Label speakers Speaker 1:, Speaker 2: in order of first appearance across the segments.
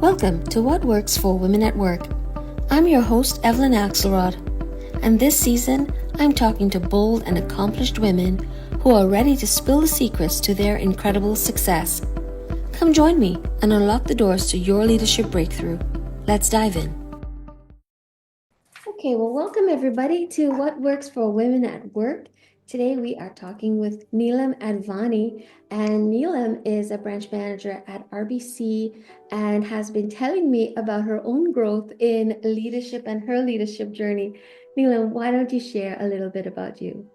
Speaker 1: Welcome to What Works for Women at Work. I'm your host, Evelyn Akselrod, and this season I'm talking to bold and accomplished women who are ready to spill the secrets to their incredible success. Come join me and unlock the doors to your leadership breakthrough. Let's dive in. Okay, well, welcome everybody to What Works for Women at Work. Today we are talking with Neelam Advani, and Neelam is a branch manager at RBC and has been telling me about her own growth in leadership and her leadership journey. Neelam, why don't you share a little bit about you?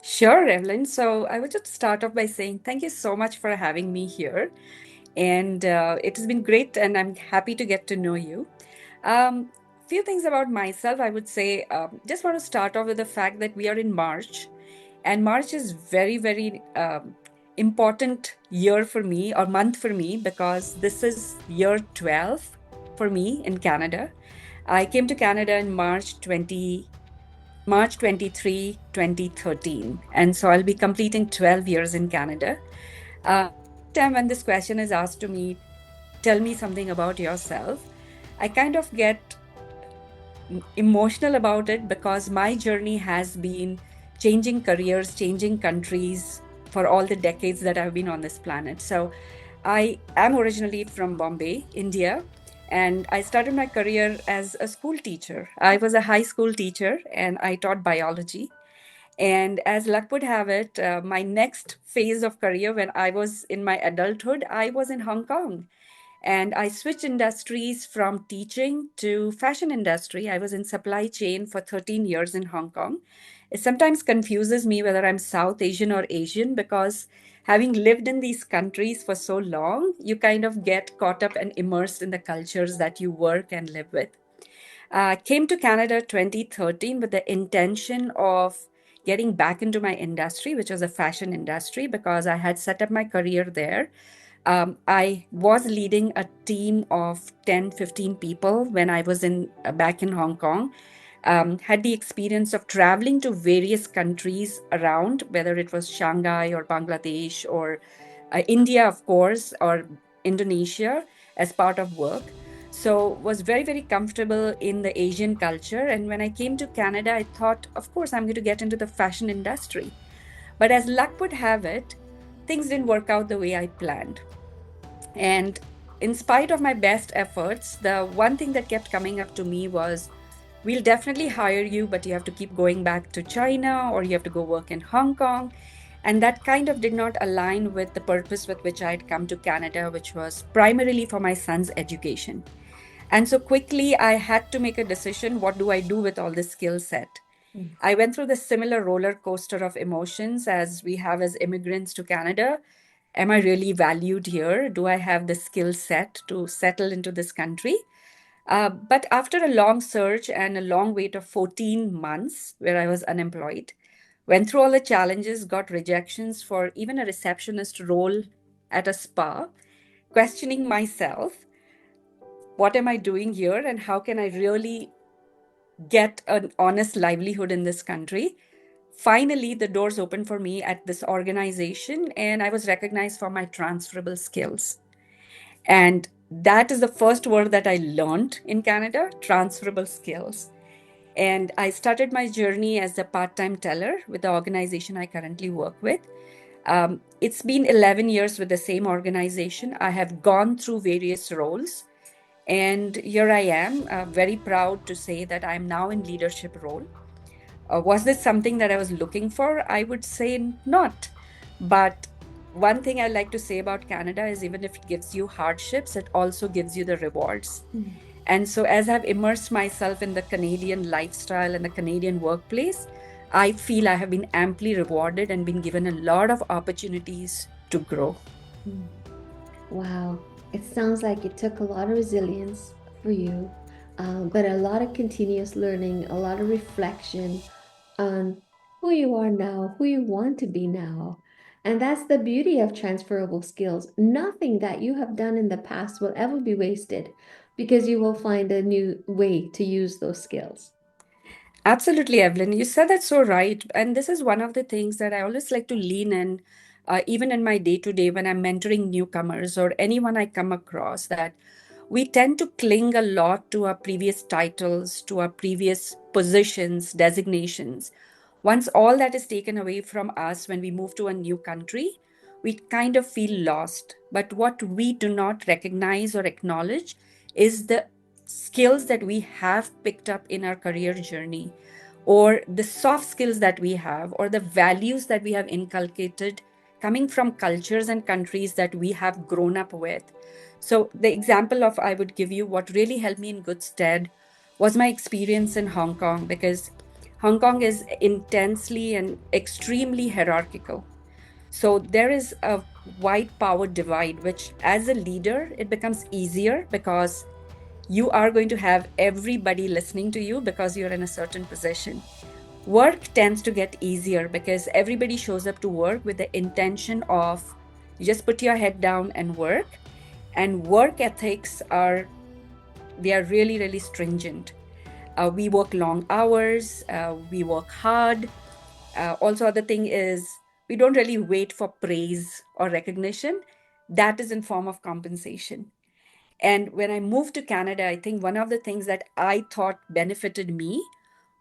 Speaker 2: Sure, Evelyn. So I would just start off by saying thank you so much for having me here. And it has been great, and I'm happy to get to know you. Few things about myself, I would say. Just want to start off with the fact that we are in March, and March is very important year for me or month for me because this is year 12 for me in Canada. I came to Canada in March 23, 2013. And so I'll be completing 12 years in Canada. Time when this question is asked to me, tell me something about yourself, I kind of get emotional about it because my journey has been changing careers, changing countries for all the decades that I've been on this planet. So I am originally from Bombay, India, and I started my career as a school teacher. I was a high school teacher and I taught biology. And as luck would have it, my next phase of career when I was in my adulthood, I was in Hong Kong. And I switched industries from teaching to fashion industry. I was in supply chain for 13 years in Hong Kong. It sometimes confuses me whether I'm South Asian or Asian because having lived in these countries for so long, you kind of get caught up and immersed in the cultures that you work and live with. Came to Canada 2013 with the intention of getting back into my industry, which was a fashion industry, because I had set up my career there. I was leading a team of 10, 15 people when I was back in Hong Kong. Had the experience of traveling to various countries around, whether it was Shanghai or Bangladesh or India, of course, or Indonesia as part of work. So was very comfortable in the Asian culture. And when I came to Canada, I thought, of course, I'm going to get into the fashion industry. But as luck would have it, things didn't work out the way I planned. And in spite of my best efforts, the one thing that kept coming up to me was, we'll definitely hire you, but you have to keep going back to China or you have to go work in Hong Kong. And that kind of did not align with the purpose with which I had come to Canada, which was primarily for my son's education. And so quickly I had to make a decision. What do I do with all this skill set? I went through the similar roller coaster of emotions as we have as immigrants to Canada. Am I really valued here? Do I have the skill set to settle into this country? But after a long search and a long wait of 14 months where I was unemployed, went through all the challenges, got rejections for even a receptionist role at a spa, questioning myself, what am I doing here and how can I really get an honest livelihood in this country? Finally, the doors opened for me at this organization, and I was recognized for my transferable skills. And that is the first word that I learned in Canada, transferable skills. And I started my journey as a part time teller with the organization I currently work with. It's been 11 years with the same organization. I have gone through various roles. And here I am, very proud to say that I'm now in leadership role. Was this something that I was looking for? I would say not. But one thing I like to say about Canada is even if it gives you hardships, it also gives you the rewards. And so as I've immersed myself in the Canadian lifestyle and the Canadian workplace, I feel I have been amply rewarded and been given a lot of opportunities to grow.
Speaker 1: Wow, it sounds like it took a lot of resilience for you, but a lot of continuous learning, a lot of reflection on who you are now, who you want to be now. And that's the beauty of transferable skills. Nothing that you have done in the past will ever be wasted because you will find a new way to use those skills.
Speaker 2: Absolutely, Evelyn. You said that so right. And this is one of the things that I always like to lean in, even in my day to day when I'm mentoring newcomers or anyone I come across, that we tend to cling a lot to our previous titles, to our previous positions, designations. Once all that is taken away from us when we move to a new country, we kind of feel lost. But what we do not recognize or acknowledge is the skills that we have picked up in our career journey, or the soft skills that we have, or the values that we have inculcated coming from cultures and countries that we have grown up with. So, the example of I would give you what really helped me in good stead was my experience in Hong Kong, because Hong Kong is intensely and extremely hierarchical. So there is a wide power divide, which as a leader, it becomes easier because you are going to have everybody listening to you because you're in a certain position. Work tends to get easier because everybody shows up to work with the intention of you just put your head down and work. And work ethics are, they are really, really stringent. We work long hours, we work hard. Also, other thing is we don't really wait for praise or recognition. That is in form of compensation. And when I moved to Canada, I think one of the things that I thought benefited me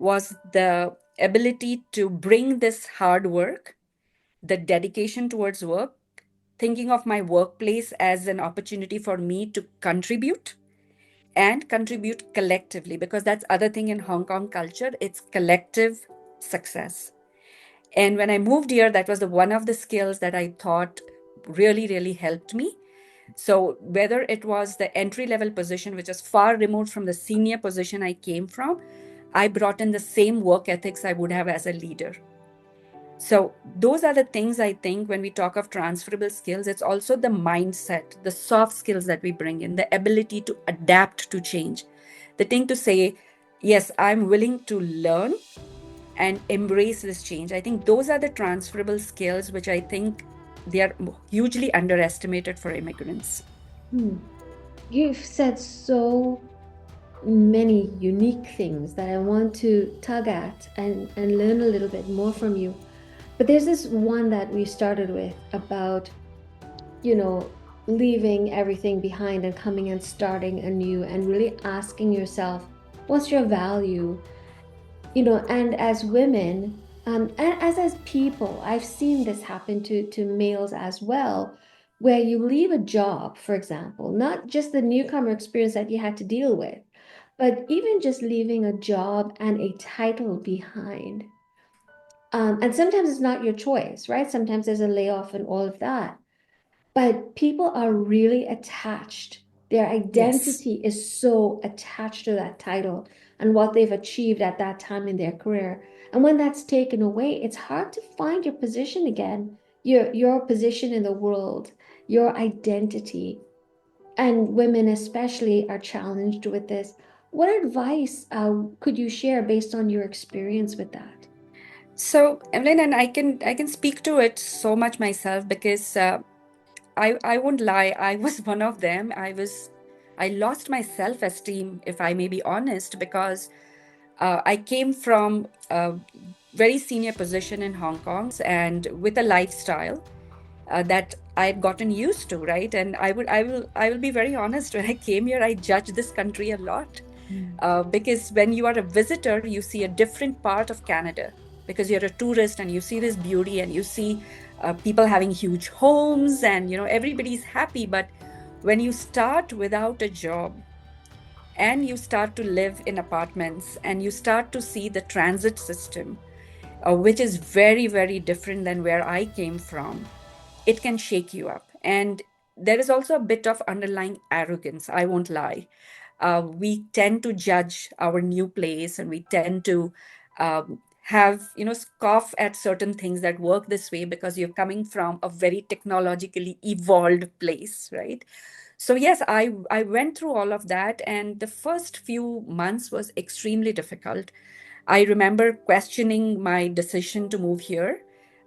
Speaker 2: was the ability to bring this hard work, the dedication towards work, thinking of my workplace as an opportunity for me to contribute and contribute collectively, because that's other thing in Hong Kong culture, it's collective success. And when I moved here, that was the one of the skills that I thought really, really helped me. So whether it was the entry level position, which is far removed from the senior position I came from, I brought in the same work ethics I would have as a leader. So those are the things I think when we talk of transferable skills, it's also the mindset, the soft skills that we bring in, the ability to adapt to change, the thing to say, yes, I'm willing to learn and embrace this change. I think those are the transferable skills which I think they are hugely underestimated for immigrants.
Speaker 1: Hmm. You've said so many unique things that I want to tug at and learn a little bit more from you. But there's this one that we started with about, you know, leaving everything behind and coming and starting anew and really asking yourself, what's your value? And as women, and as people, I've seen this happen to males as well, where you leave a job, for example, not just the newcomer experience that you had to deal with, but even just leaving a job and a title behind. And sometimes it's not your choice, right? Sometimes there's a layoff and all of that. But people are really attached. Their
Speaker 2: Yes.
Speaker 1: identity is so attached to that title and what they've achieved at that time in their career. And when that's taken away, it's hard to find your position again, your position in the world, your identity. And women especially are challenged with this. What advice could you share based on your experience with that?
Speaker 2: So Evelyn, and I can speak to it so much myself because I won't lie, I was one of them. I lost my self-esteem, if I may be honest, because I came from a very senior position in Hong Kong and with a lifestyle that I had gotten used to, right? And I will be very honest. When I came here, I judged this country a lot
Speaker 1: Mm.
Speaker 2: because when you are a visitor, you see a different part of Canada because you're a tourist and you see this beauty and you see people having huge homes and everybody's happy. But when you start without a job and you start to live in apartments and you start to see the transit system, which is very, very different than where I came from, it can shake you up. And there is also a bit of underlying arrogance, I won't lie. We tend to judge our new place and we tend to scoff at certain things that work this way because you're coming from a very technologically evolved place, right? So yes, I went through all of that, and the first few months was extremely difficult. I remember questioning my decision to move here.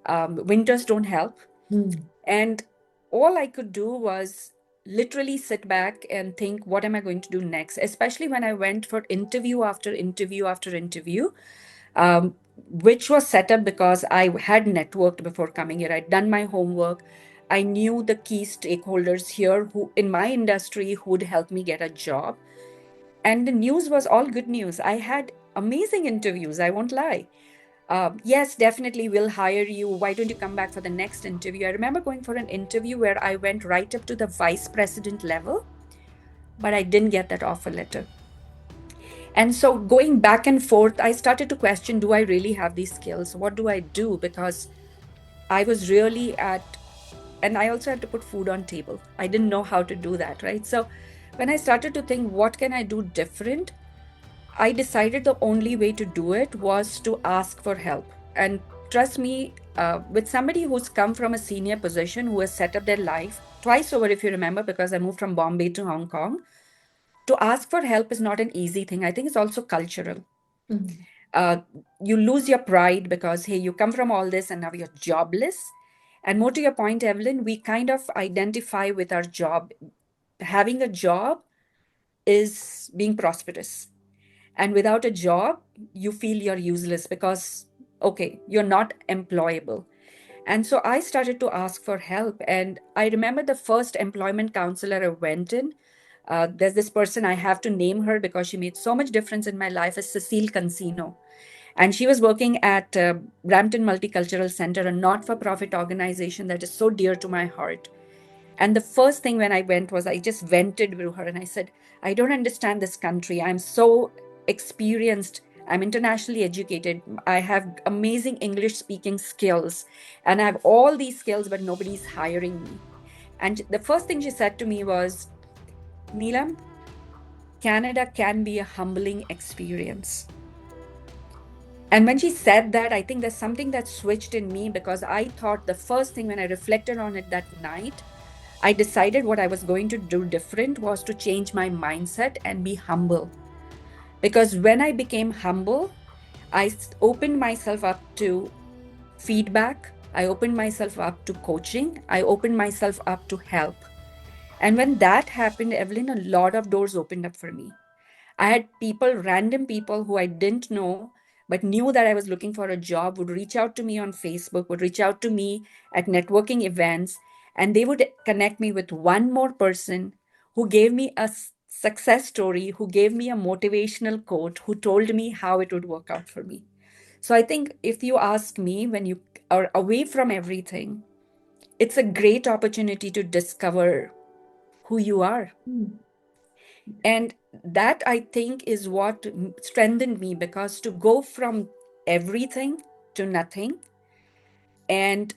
Speaker 2: Winters don't help,
Speaker 1: Mm.
Speaker 2: and all I could do was literally sit back and think, what am I going to do next? Especially when I went for interview after interview after interview, which was set up because I had networked before coming here. I'd done my homework. I knew the key stakeholders here who in my industry who would help me get a job. And the news was all good news. I had amazing interviews, I won't lie. Yes, definitely, we'll hire you. Why don't you come back for the next interview? I remember going for an interview where I went right up to the vice president level, but I didn't get that offer letter. And so going back and forth, I started to question, do I really have these skills? What do I do? Because I was really at, and I also had to put food on table. I didn't know how to do that, right? So when I started to think, what can I do different? I decided the only way to do it was to ask for help. And trust me, with somebody who's come from a senior position, who has set up their life twice over, if you remember, because I moved from Bombay to Hong Kong, to ask for help is not an easy thing. I think it's also cultural.
Speaker 1: Mhm.
Speaker 2: Uh, you lose your pride because, hey, you come from all this and now you're jobless. And more to your point, Evelyn, we kind of identify with our job. Having a job is being prosperous. And without a job, you feel you're useless because, okay, you're not employable. And so I started to ask for help. And I remember the first employment counselor I went in. There's this person, I have to name her because she made so much difference in my life, is Cecile Cancino. And she was working at Brampton Multicultural Center, a not for profit organization that is so dear to my heart. And the first thing when I went was I just vented with her and I said, I don't understand this country. I'm so experienced. I'm internationally educated. I have amazing English speaking skills. And I have all these skills, but nobody's hiring me. And the first thing she said to me was, Neelam, Canada can be a humbling experience. And when she said that, I think there's something that switched in me because I thought the first thing when I reflected on it that night, I decided what I was going to do different was to change my mindset and be humble. Because when I became humble, opened myself up to feedback, I opened myself up to coaching, I opened myself up to help. And when that happened, Evelyn, a lot of doors opened up for me. I had people, random people who I didn't know, but knew that I was looking for a job, would reach out to me on Facebook, would reach out to me at networking events, and they would connect me with one more person who gave me a success story, who gave me a motivational quote, who told me how it would work out for me. So I think if you ask me, when you are away from everything, it's a great opportunity to discover who you are.
Speaker 1: Mm.
Speaker 2: And that I think is what strengthened me because to go from everything to nothing and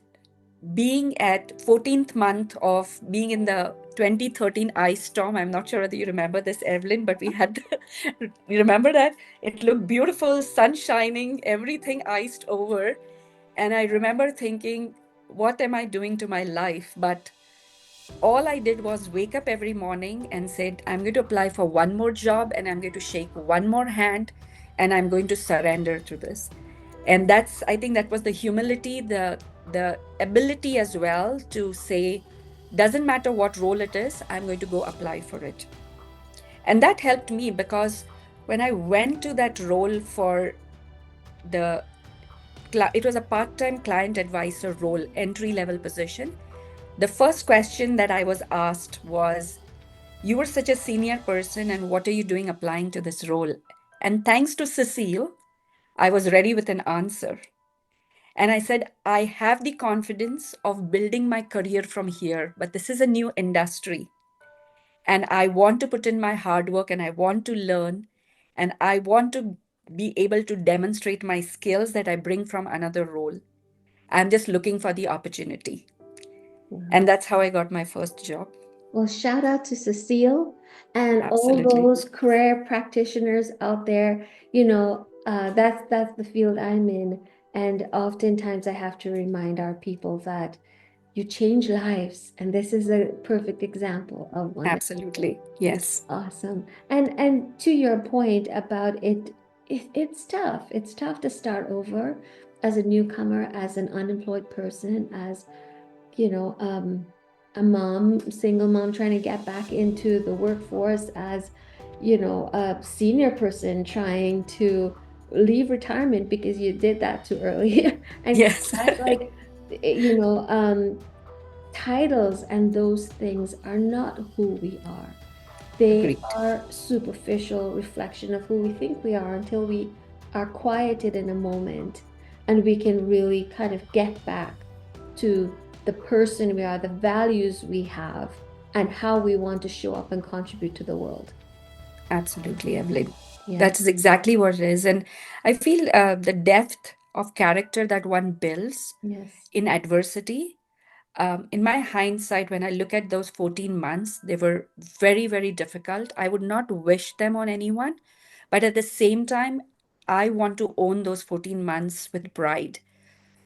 Speaker 2: being at 14th month of being in the 2013 ice storm. I'm not sure whether you remember this, Evelyn, but we had, you remember that? It looked beautiful, sun shining, everything iced over. And I remember thinking, what am I doing to my life? But all I did was wake up every morning and said, I'm going to apply for one more job and I'm going to shake one more hand and I'm going to surrender to this. And that's, I think that was the humility, the ability as well to say, doesn't matter what role it is, I'm going to go apply for it. And that helped me because when I went to that role for the it was a part-time client advisor role, entry level position. The first question that I was asked was, you were such a senior person, and what are you doing applying to this role? And thanks to Cecile, I was ready with an answer. And I said, I have the confidence of building my career from here, but this is a new industry. And I want to put in my hard work and I want to learn and I want to be able to demonstrate my skills that I bring from another role. I'm just looking for the opportunity.
Speaker 1: Wow.
Speaker 2: And that's how I got my first job.
Speaker 1: Well, shout out to Cecile and all
Speaker 2: Absolutely.
Speaker 1: those career practitioners out there. That's the field I'm in, and oftentimes I have to remind our people that you change lives, and this is a perfect example of one.
Speaker 2: Absolutely.
Speaker 1: It's
Speaker 2: Yes.
Speaker 1: awesome. And to your point about it's tough. It's tough to start over as a newcomer, as an unemployed person, as you know, a mom, single mom trying to get back into the workforce, as a senior person trying to leave retirement because you did that too early and come
Speaker 2: Yes.
Speaker 1: back. Like, you know, titles and those things are not who we are. They
Speaker 2: Agreed.
Speaker 1: are superficial reflection of who we think we are until we are quieted in a moment and we can really kind of get back to the person we are, the values we have, and how we want to show up and contribute to the world.
Speaker 2: Absolutely, Evelyn.
Speaker 1: Yeah.
Speaker 2: That is exactly what it is. And I feel the depth of character that one builds
Speaker 1: Yes.
Speaker 2: in adversity. In my hindsight, when I look at those 14 months, they were very, very difficult. I would not wish them on anyone. But at the same time, I want to own those 14 months with pride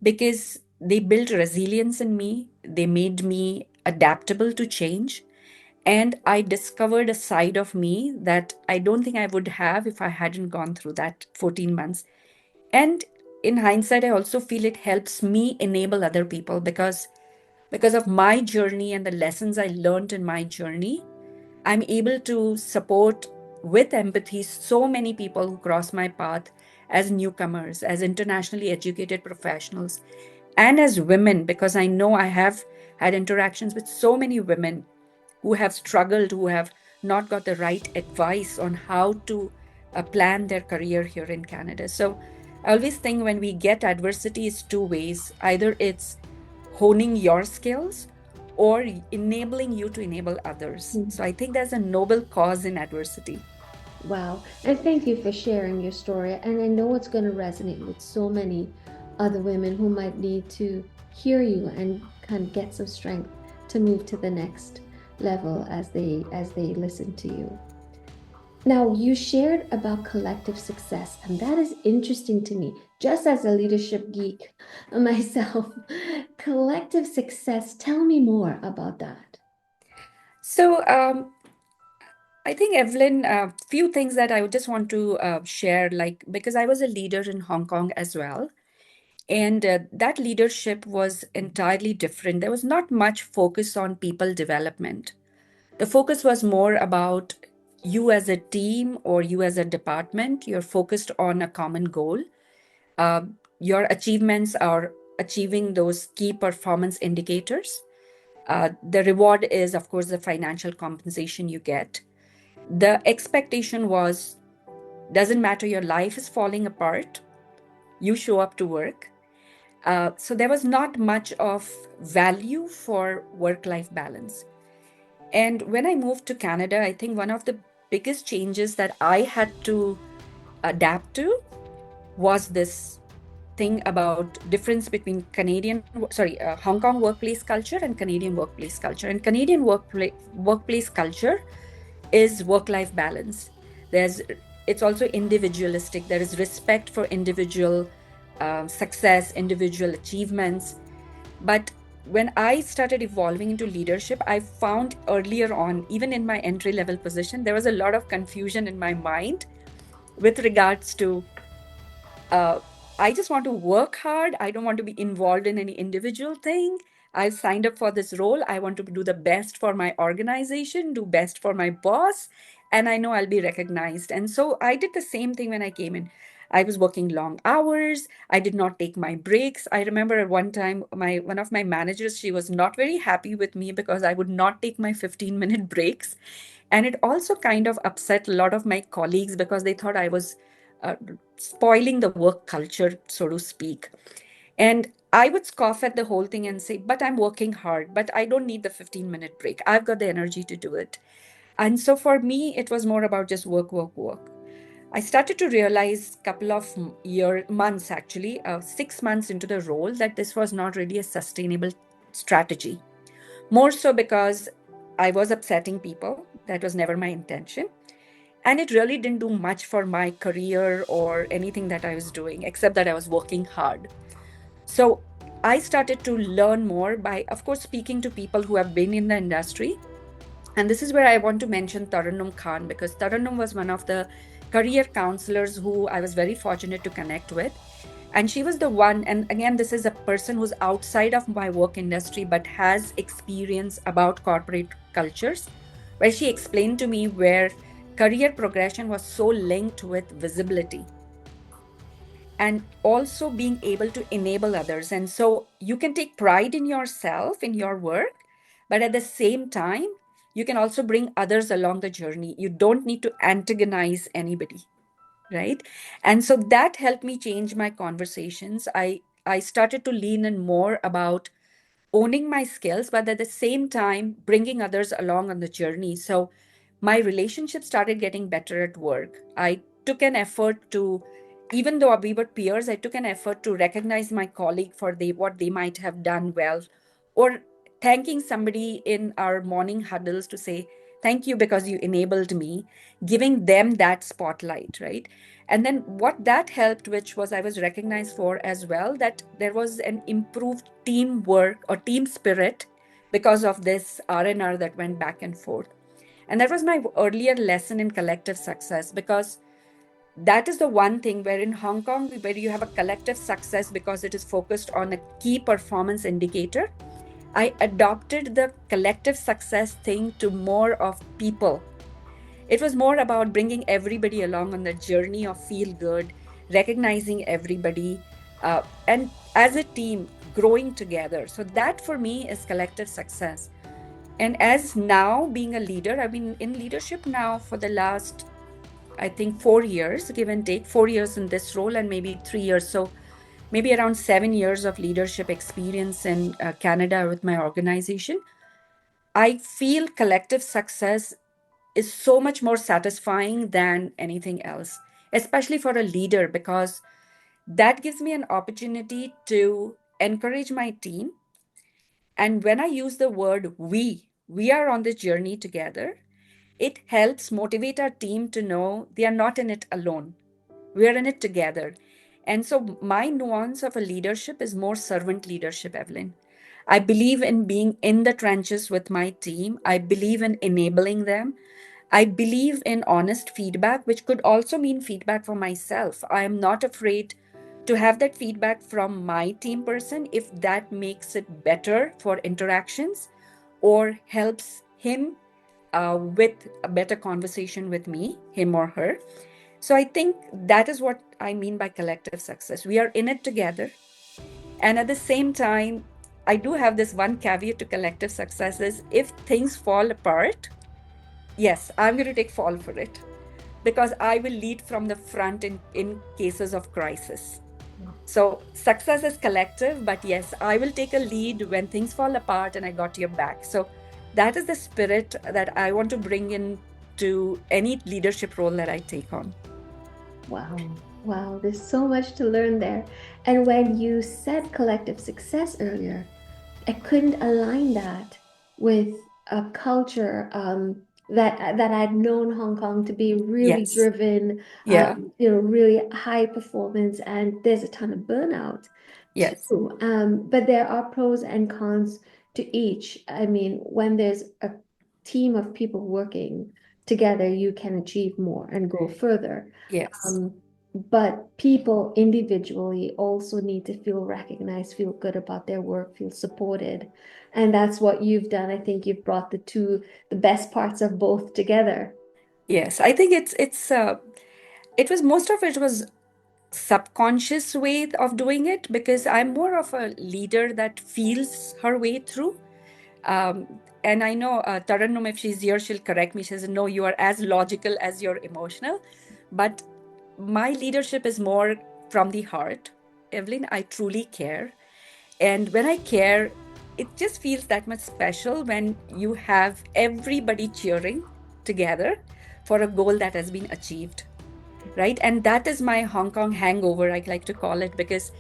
Speaker 2: because they built resilience in me. They made me adaptable to change. And I discovered a side of me that I don't think I would have if I hadn't gone through that 14 months. And in hindsight, I also feel it helps me enable other people because of my journey and the lessons I learned in my journey, I'm able to support with empathy so many people who cross my path as newcomers, as internationally educated professionals, and as women, because I know I have had interactions with so many women who have struggled, who have not got the right advice on how to plan their career here in Canada. So I always think when we get adversity, it's two ways. Either it's honing your skills or enabling you to enable others.
Speaker 1: Mm.
Speaker 2: So I think there's a noble cause in adversity.
Speaker 1: Wow. And thank you for sharing your story. And I know it's going to resonate with so many other women who might need to hear you and kind of get some strength to move to the next level as they listen to you. Now, you shared about collective success, and that is interesting to me. Just as a leadership geek myself, collective success, tell me more about that.
Speaker 2: So I think, Evelyn, a few things that I would just want to share, like because I was a leader in Hong Kong as well. And that leadership was entirely different. There was not much focus on people development. The focus was more about you as a team or you as a department. You're focused on a common goal. Uh, your achievements are achieving those key performance indicators. The reward is, of course, the financial compensation you get. The expectation was doesn't matter, your life is falling apart, you show up to work. So there was not much of value for work life balance. And when I moved to Canada, I think one of the biggest changes that I had to adapt to was this thing about difference between Hong Kong workplace culture and Canadian workplace culture. And Canadian workplace culture is work-life balance. There's it's also individualistic. There is respect for individual success, individual achievements. But when I started evolving into leadership, I found earlier on, even in my entry level position, there was a lot of confusion in my mind with regards to uh, I just want to work hard. I don't want to be involved in any individual thing. I've signed up for this role. I want to do the best for my organization, do best for my boss, and I know I'll be recognized. And so I did the same thing when I came in. I was working long hours. I did not take my breaks. I remember at one time, my one of my managers, she was not very happy with me because I would not take my 15-minute breaks. And it also kind of upset a lot of my colleagues because they thought I was uh, spoiling the work culture, so to speak. And I would scoff at the whole thing and say, but I'm working hard, but I don't need the 15-minute break. I've got the energy to do it. And so for me, it was more about just work, work, work. I started to realize a couple of months actually, 6 months into the role, that this was not really a sustainable strategy. More so because I was upsetting people. That was never my intention. And it really didn't do much for my career or anything that I was doing, except that I was working hard. So I started to learn more by, of course, speaking to people who have been in the industry. And this is where I want to mention Tarannum Khan, because Tarannum was one of the career counselors who I was very fortunate to connect with. And she was the one, and again, this is a person who's outside of my work industry, but has experience about corporate cultures, where she explained to me where career progression was so linked with visibility and also being able to enable others. And so you can take pride in yourself, in your work, but at the same time, you can also bring others along the journey. You don't need to antagonize anybody, right? And so that helped me change my conversations. I started to lean in more about owning my skills, but at the same time, bringing others along on the journey. So my relationship started getting better at work. I took an effort to, even though we were peers, I took an effort to recognize my colleague for what they might have done well, or thanking somebody in our morning huddles to say, thank you because you enabled me, giving them that spotlight, right? And then what that helped, which was I was recognized for as well, that there was an improved teamwork or team spirit because of this R&R that went back and forth. And that was my earlier lesson in collective success, because that is the one thing where in Hong Kong, where you have a collective success because it is focused on a key performance indicator, I adopted the collective success thing to more of people. It was more about bringing everybody along on the journey of feel good, recognizing everybody, and as a team, growing together. So that for me is collective success. And as now being a leader, I've been in leadership now for the last, I think, 4 years, give and take, 4 years in this role and maybe 3 years. So maybe around 7 years of leadership experience in Canada with my organization. I feel collective success is so much more satisfying than anything else, especially for a leader, because that gives me an opportunity to encourage my team. And when I use the word we are on this journey together, it helps motivate our team to know they are not in it alone. We are in it together. And so my nuance of a leadership is more servant leadership, Evelyn. I believe in being in the trenches with my team. I believe in enabling them. I believe in honest feedback, which could also mean feedback for myself. I am not afraid to have that feedback from my team person if that makes it better for interactions or helps him with a better conversation with me, him or her. So I think that is what I mean by collective success. We are in it together. And at the same time, I do have this one caveat to collective success is if things fall apart, yes, I'm going to take fall for it because I will lead from the front in cases of crisis. So success is collective, but yes, I will take a lead when things fall apart and I got your back. So that is the spirit that I want to bring in to any leadership role that I take on.
Speaker 1: Wow. Wow. There's so much to learn there. And when you said collective success earlier, I couldn't align that with a culture that I'd known Hong Kong to be really
Speaker 2: Yes.
Speaker 1: driven,
Speaker 2: Yeah.
Speaker 1: really high performance, and there's a ton of burnout
Speaker 2: Yes.
Speaker 1: too. But there are pros and cons to each. I mean, when there's a team of people working together, you can achieve more and go further.
Speaker 2: Yes.
Speaker 1: But people individually also need to feel recognized, feel good about their work, feel supported. And that's what you've done. I think you've brought the best parts of both together.
Speaker 2: Yes. I think it was most of it was subconscious way of doing it because I'm more of a leader that feels her way through. And I know Taranum, if she's here, she'll correct me. She says, no, you are as logical as you're emotional. But my leadership is more from the heart. Evelyn, I truly care. And when I care, it just feels that much special when you have everybody cheering together for a goal that has been achieved, right? And that is my Hong Kong hangover, I like to call it, because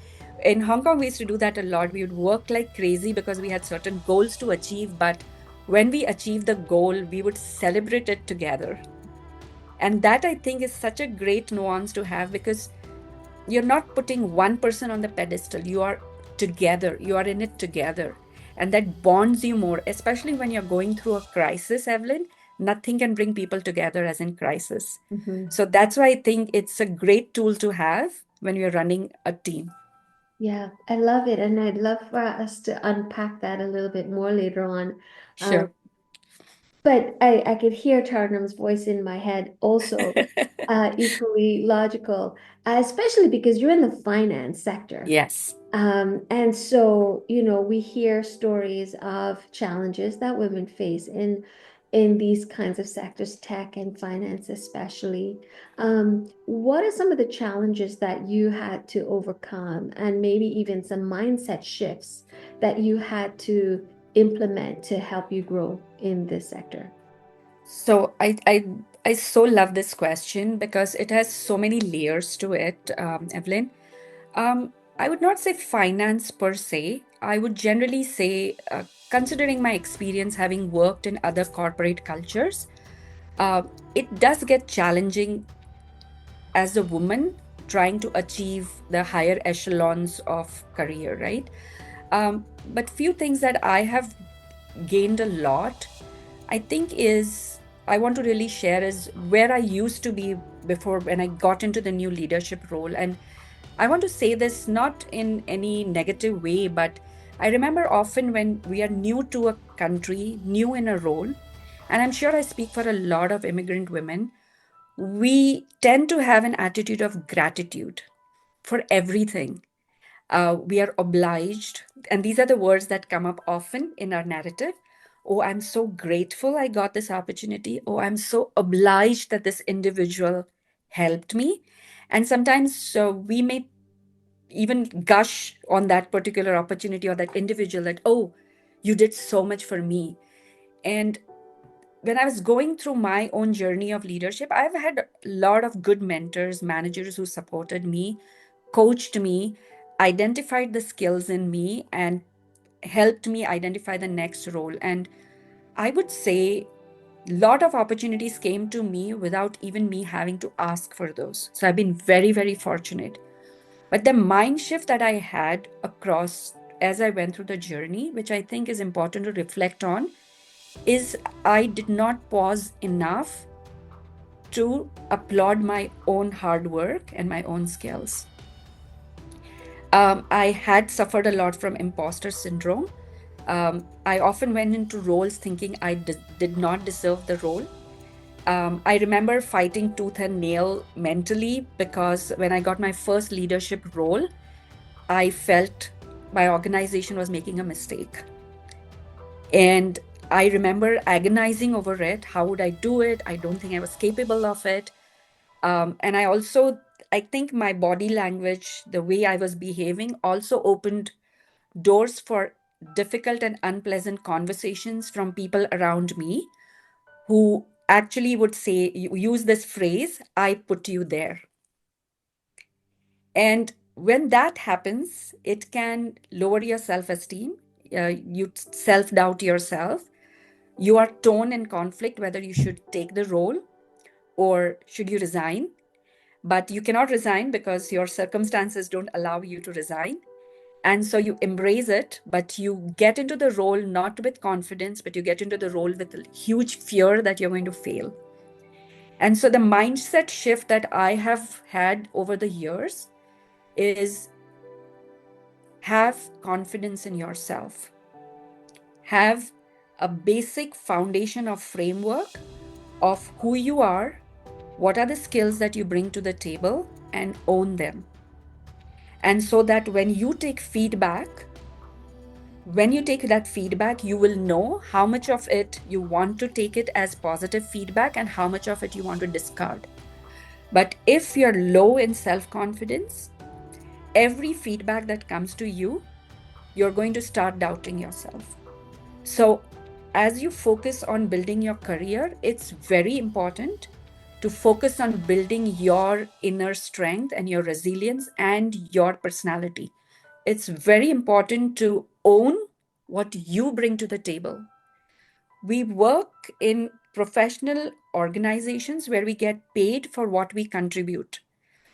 Speaker 2: in Hong Kong, we used to do that a lot. We would work like crazy because we had certain goals to achieve. But when we achieved the goal, we would celebrate it together. And that I think is such a great nuance to have because you're not putting one person on the pedestal. You are together, you are in it together. And that bonds you more, especially when you're going through a crisis, Evelyn. Nothing can bring people together as in crisis.
Speaker 1: Mhm.
Speaker 2: So that's why I think it's a great tool to have when you're running a team.
Speaker 1: Yeah, I love it. And I'd love for us to unpack that a little bit more later on. Um,
Speaker 2: Sure.
Speaker 1: But I could hear Tarnum's voice in my head also, equally logical, especially because you're in the finance sector.
Speaker 2: Yes.
Speaker 1: And so, we hear stories of challenges that women face in these kinds of sectors, tech and finance especially. What are some of the challenges that you had to overcome, and maybe even some mindset shifts that you had to implement to help you grow in this sector?
Speaker 2: So I so love this question because it has so many layers to it, Evelyn. I would not say finance per se. I would generally say, considering my experience having worked in other corporate cultures, uh, it does get challenging as a woman trying to achieve the higher echelons of career, right? But few things that I have gained a lot, I think is I want to really share is where I used to be before when I got into the new leadership role. And I want to say this not in any negative way, but I remember often when we are new to a country, new in a role, and I'm sure I speak for a lot of immigrant women, we tend to have an attitude of gratitude for everything. We are obliged, and these are the words that come up often in our narrative. Oh, I'm so grateful I got this opportunity. Oh, I'm so obliged that this individual helped me. And sometimes we may even gush on that particular opportunity or that individual that, oh, you did so much for me. And when I was going through my own journey of leadership, I've had a lot of good mentors, managers who supported me, coached me, identified the skills in me, and helped me identify the next role. And I would say a lot of opportunities came to me without even me having to ask for those. So I've been very, very fortunate. But the mind shift that I had across as I went through the journey, which I think is important to reflect on, is I did not pause enough to applaud my own hard work and my own skills. I had suffered a lot from imposter syndrome. I often went into roles thinking I did not deserve the role. I remember fighting tooth and nail mentally because when I got my first leadership role, I felt my organization was making a mistake. And I remember agonizing over it. How would I do it? I don't think I was capable of it. And I think my body language, the way I was behaving, also opened doors for difficult and unpleasant conversations from people around me who actually would say, use this phrase, I put you there. And when that happens, it can lower your self esteem. You self doubt yourself. You are torn in conflict whether you should take the role or should you resign. But you cannot resign because your circumstances don't allow you to resign. And so you embrace it, but you get into the role not with confidence, but you get into the role with a huge fear that you're going to fail. And so the mindset shift that I have had over the years is have confidence in yourself. Have a basic foundation of framework of who you are, what are the skills that you bring to the table, and own them. And so that when you take that feedback, you will know how much of it you want to take it as positive feedback and how much of it you want to discard. But if you're low in self-confidence, every feedback that comes to you, you're going to start doubting yourself. So as you focus on building your career, it's very important to focus on building your inner strength and your resilience and your personality. It's very important to own what you bring to the table. We work in professional organizations where we get paid for what we contribute.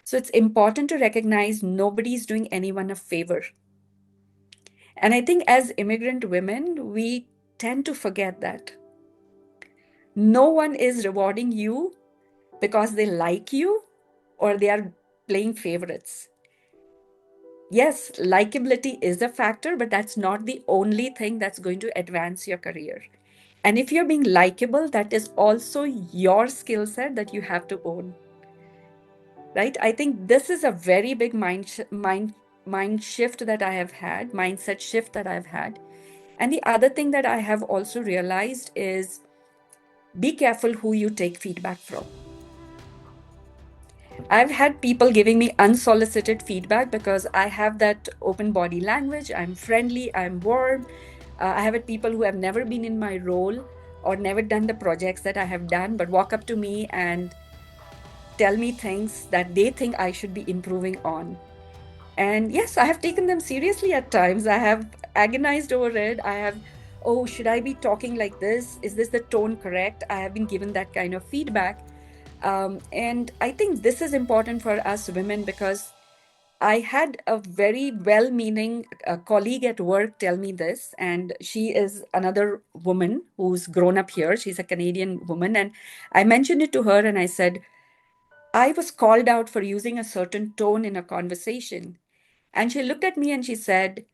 Speaker 2: So it's important to recognize nobody's doing anyone a favor. And I think as immigrant women, we tend to forget that. No one is rewarding you because they like you or they are playing favorites. Yes, likability is a factor, but that's not the only thing that's going to advance your career. And if you're being likable, that is also your skill set that you have to own, right? I think this is a very big mind shift that I have had, mindset shift that I've had. And the other thing that I have also realized is be careful who you take feedback from. I've had people giving me unsolicited feedback because I have that open body language. I'm friendly, I'm warm. I have had people who have never been in my role or never done the projects that I have done, but walk up to me and tell me things that they think I should be improving on. And yes, I have taken them seriously at times. I have agonized over it. I have, oh, should I be talking like this? Is this the tone correct? I have been given that kind of feedback. And I think this is important for us women because I had a very well meaning colleague at work tell me this. And she is another woman who's grown up here. She's a Canadian woman. And I mentioned it to her and I said, I was called out for using a certain tone in a conversation. And she looked at me and she said,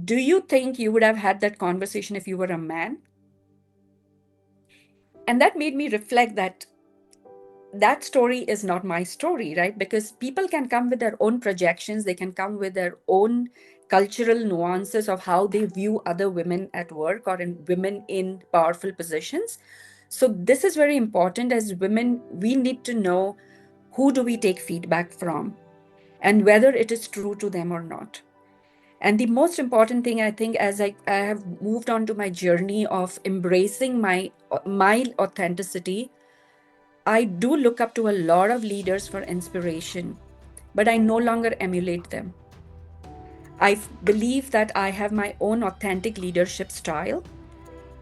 Speaker 2: do you think you would have had that conversation if you were a man? And that made me reflect that that story is not my story, right? Because people can come with their own projections, they can come with their own cultural nuances of how they view other women at work or in women in powerful positions. So this is very important. As women, we need to know who do we take feedback from and whether it is true to them or not. And the most important thing, I think, as I have moved on to my journey of embracing my authenticity, I do look up to a lot of leaders for inspiration, but I no longer emulate them. I believe that I have my own authentic leadership style,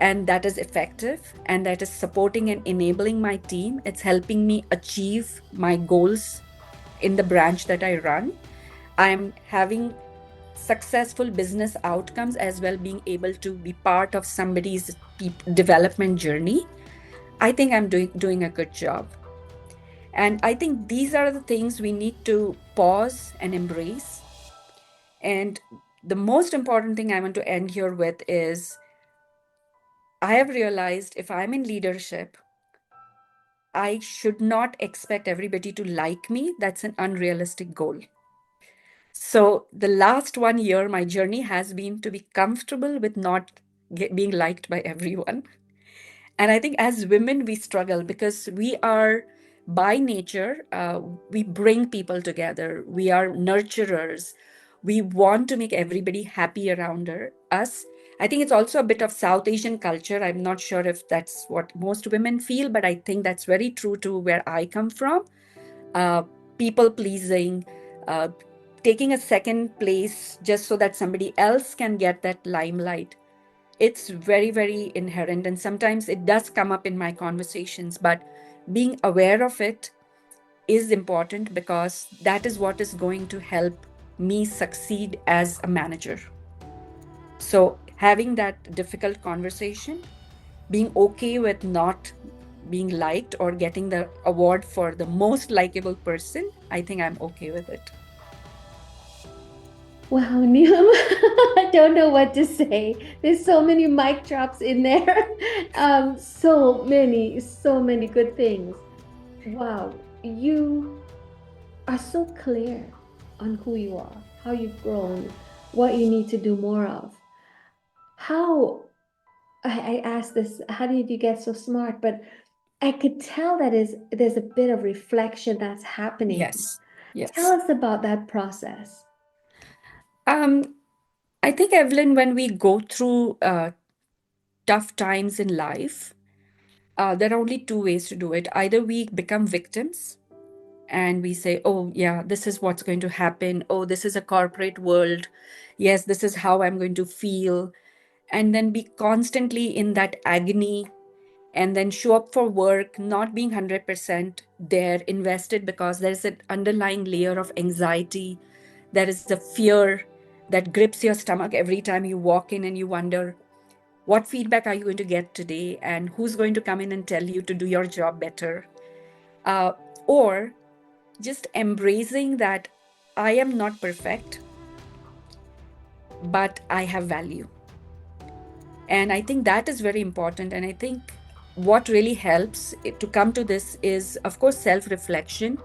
Speaker 2: and that is effective, and that is supporting and enabling my team. It's helping me achieve my goals in the branch that I run. I'm having successful business outcomes as well, being able to be part of somebody's development journey. I think I'm doing a good job. And I think these are the things we need to pause and embrace. And the most important thing I want to end here with is I have realized if I'm in leadership, I should not expect everybody to like me. That's an unrealistic goal. So, the last 1 year, my journey has been to be comfortable with not being liked by everyone. And I think as women, we struggle because we are, by nature, we bring people together. We are nurturers. We want to make everybody happy around us. I think it's also a bit of South Asian culture. I'm not sure if that's what most women feel, but I think that's very true to where I come from. Uh, People pleasing, uh, taking a second place just so that somebody else can get that limelight. It's very, very inherent. And sometimes it does come up in my conversations, but being aware of it is important because that is what is going to help me succeed as a manager. So, having that difficult conversation, being okay with not being liked or getting the award for the most likable person, I think I'm okay with it.
Speaker 1: Wow, Neelam, I don't know what to say. There's so many mic drops in there. So many good things. Wow, you are so clear on who you are, how you've grown, what you need to do more of. How I asked this, how did you get so smart? But I could tell that there's a bit of reflection that's happening.
Speaker 2: Yes,
Speaker 1: Tell
Speaker 2: yes.
Speaker 1: us about that process.
Speaker 2: Um, I think, Evelyn, when we go through tough times in life, there are only two ways to do it. Either we become victims and we say, oh, yeah, this is what's going to happen. Oh, this is a corporate world. Yes, this is how I'm going to feel. And then be constantly in that agony and then show up for work, not being 100% there, invested, because there's an underlying layer of anxiety. There is a fear that grips your stomach every time you walk in and you wonder, what feedback are you going to get today? And who's going to come in and tell you to do your job better? Uh, or just embracing that I am not perfect, but I have value. And I think that is very important. And I think what really helps to come to this is, of course, self reflection,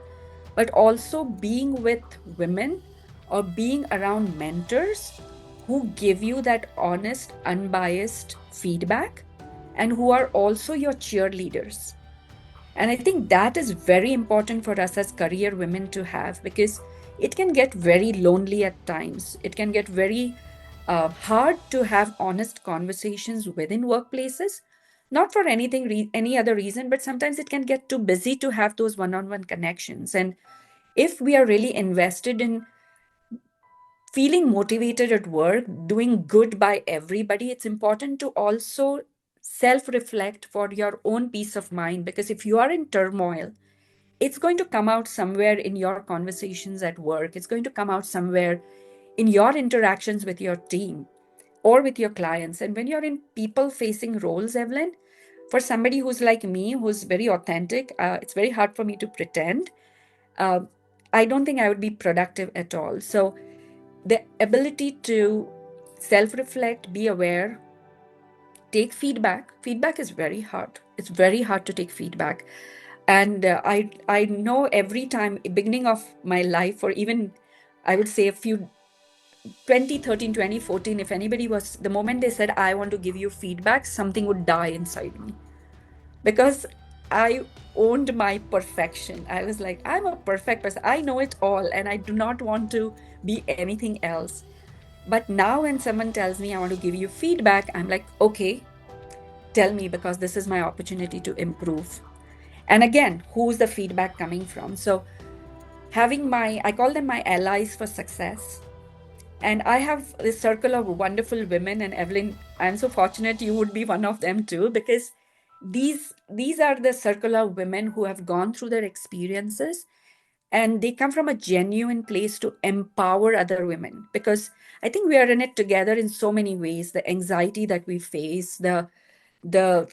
Speaker 2: but also being with women or being around mentors who give you that honest, unbiased feedback and who are also your cheerleaders. And I think that is very important for us as career women to have, because it can get very lonely at times. It can get very hard to have honest conversations within workplaces, not for any other reason, but sometimes it can get too busy to have those one-on-one connections. And if we are really invested in feeling motivated at work, doing good by everybody, it's important to also self reflect for your own peace of mind. Because if you are in turmoil, it's going to come out somewhere in your conversations at work, it's going to come out somewhere in your interactions with your team or with your clients. And when you're in people facing roles, Evelyn, for somebody who's like me, who's very authentic, it's very hard for me to pretend. Uh, I don't think I would be productive at all. So the ability to self reflect, be aware, take feedback. Feedback is very hard. It's very hard to take feedback. And I know every time, beginning of my life, or even I would say a few 2013, 2014, if anybody was, the moment they said, I want to give you feedback, something would die inside me. Because I owned my perfection. I was like, I'm a perfect person. I know it all and I do not want to be anything else. But now when someone tells me I want to give you feedback, I'm like, okay, tell me, because this is my opportunity to improve. And again, who's the feedback coming from? So having I call them my allies for success. And I have this circle of wonderful women, and Evelyn, I'm so fortunate you would be one of them too, because these are the circle of women who have gone through their experiences, and they come from a genuine place to empower other women. Because I think we are in it together in so many ways. The anxiety that we face, the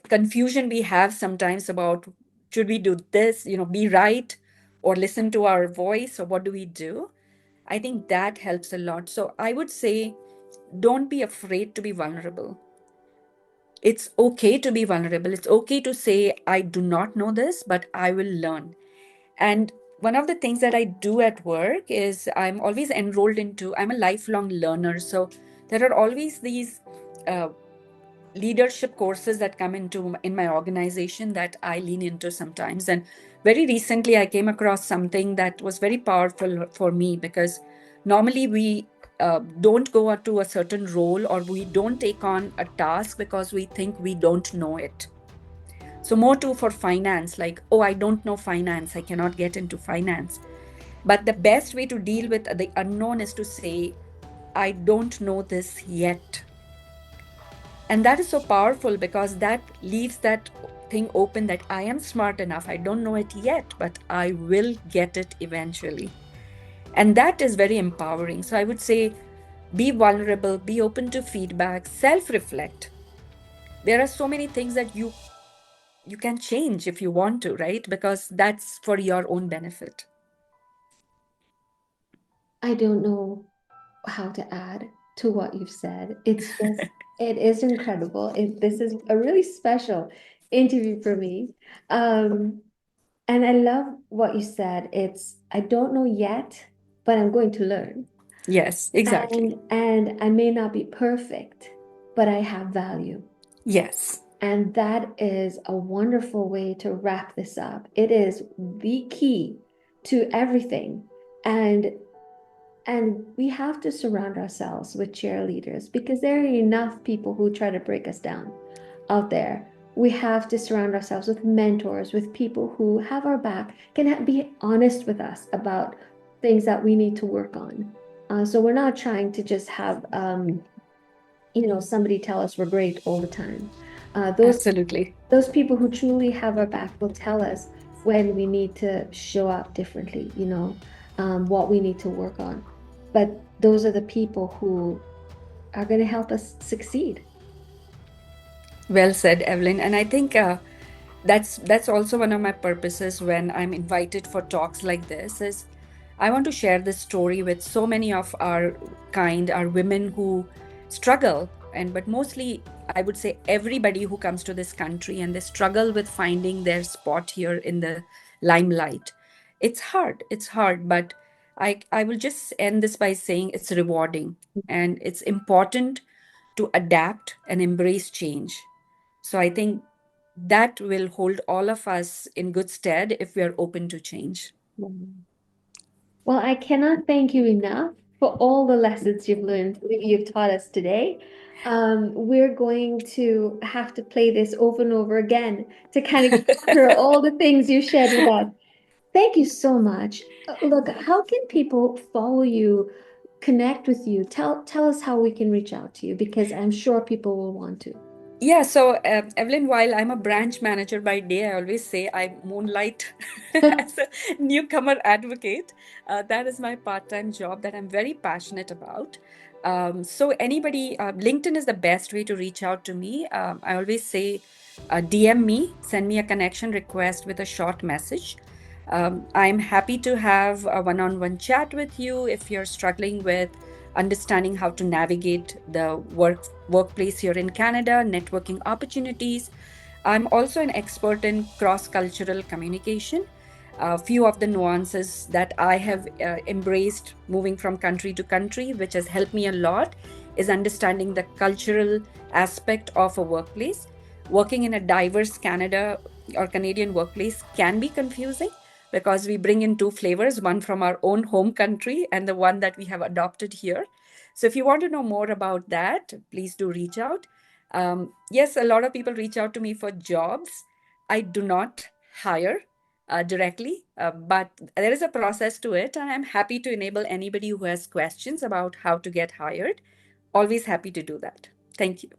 Speaker 2: confusion we have sometimes about, should we do this, be right, or listen to our voice, or what do we do? I think that helps a lot. So I would say, don't be afraid to be vulnerable. It's okay to be vulnerable. It's okay to say, I do not know this, but I will learn. And one of the things that I do at work is I'm always enrolled into, I'm a lifelong learner. So there are always these uh, leadership courses that come into in my organization that I lean into sometimes. And very recently I came across something that was very powerful for me, because normally we don't go to a certain role, or we don't take on a task because we think we don't know it. So more too for finance, like, oh, I don't know finance, I cannot get into finance. But the best way to deal with the unknown is to say, I don't know this yet. And that is so powerful, because that leaves that thing open, that I am smart enough. I don't know it yet, but I will get it eventually. And that is very empowering. So I would say, be vulnerable, be open to feedback, self-reflect. There are so many things that you can change if you want to, right? Because that's for your own benefit.
Speaker 1: I don't know how to add to what you've said. It's just, it is incredible. This is a really special interview for me. Um, and I love what you said. It's, I don't know yet, but I'm going to learn.
Speaker 2: Yes, exactly.
Speaker 1: And I may not be perfect, but I have value.
Speaker 2: Yes,
Speaker 1: And that is a wonderful way to wrap this up. It is the key to everything. And we have to surround ourselves with cheerleaders, because there are enough people who try to break us down out there. We have to surround ourselves with mentors, with people who have our back, can be honest with us about things that we need to work on. So we're not trying to just have, somebody tell us we're great all the time. Uh, those
Speaker 2: absolutely.
Speaker 1: those people who truly have our back will tell us when we need to show up differently, what we need to work on. But those are the people who are going to help us succeed.
Speaker 2: Well said, Evelyn. And I think that's also one of my purposes when I'm invited for talks like this, is I want to share this story with so many of our kind, our women who struggle but mostly I would say everybody who comes to this country and they struggle with finding their spot here in the limelight. It's hard. It's hard, but I will just end this by saying it's rewarding and it's important to adapt and embrace change. So I think that will hold all of us in good stead if we are open to change.
Speaker 1: Wow. Well, I cannot thank you enough for all the lessons you've learned, you've taught us today. We're going to have to play this over and over again to kind of capture all the things you shared with us. Thank you so much. Look, how can people follow you, connect with you? Tell us how we can reach out to you because I'm sure people will want to.
Speaker 2: Yeah, so Evelyn, while I'm a branch manager by day, I always say I moonlight as a newcomer advocate. That is my part-time job that I'm very passionate about. So anybody, LinkedIn is the best way to reach out to me. I always say DM me, send me a connection request with a short message. I'm happy to have a one-on-one chat with you if you're struggling with understanding how to navigate the workplace here in Canada, networking opportunities. I'm also an expert in cross-cultural communication. A few of the nuances that I have embraced moving from country to country, which has helped me a lot, is understanding the cultural aspect of a workplace. Working in a diverse Canada or Canadian workplace can be confusing because we bring in two flavors, one from our own home country and the one that we have adopted here. So if you want to know more about that, please do reach out. Yes, a lot of people reach out to me for jobs. I do not hire directly, but there is a process to it, and I'm happy to enable anybody who has questions about how to get hired. Always happy to do that. Thank you.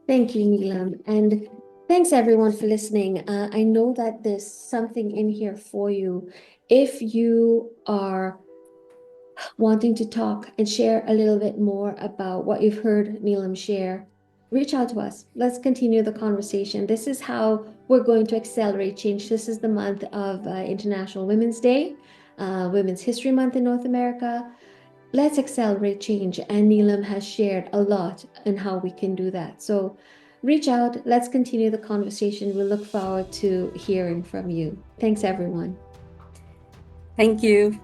Speaker 1: Thank you, Neelam. And thanks everyone for listening. I know that there's something in here for you. If you are wanting to talk and share a little bit more about what you've heard Neelam share, reach out to us. Let's continue the conversation. This is how we're going to accelerate change. This is the month of International Women's Day, Women's History Month in North America. Let's accelerate change. And Neelam has shared a lot in how we can do that. So reach out. Let's continue the conversation. We look forward to hearing from you. Thanks, everyone.
Speaker 2: Thank you.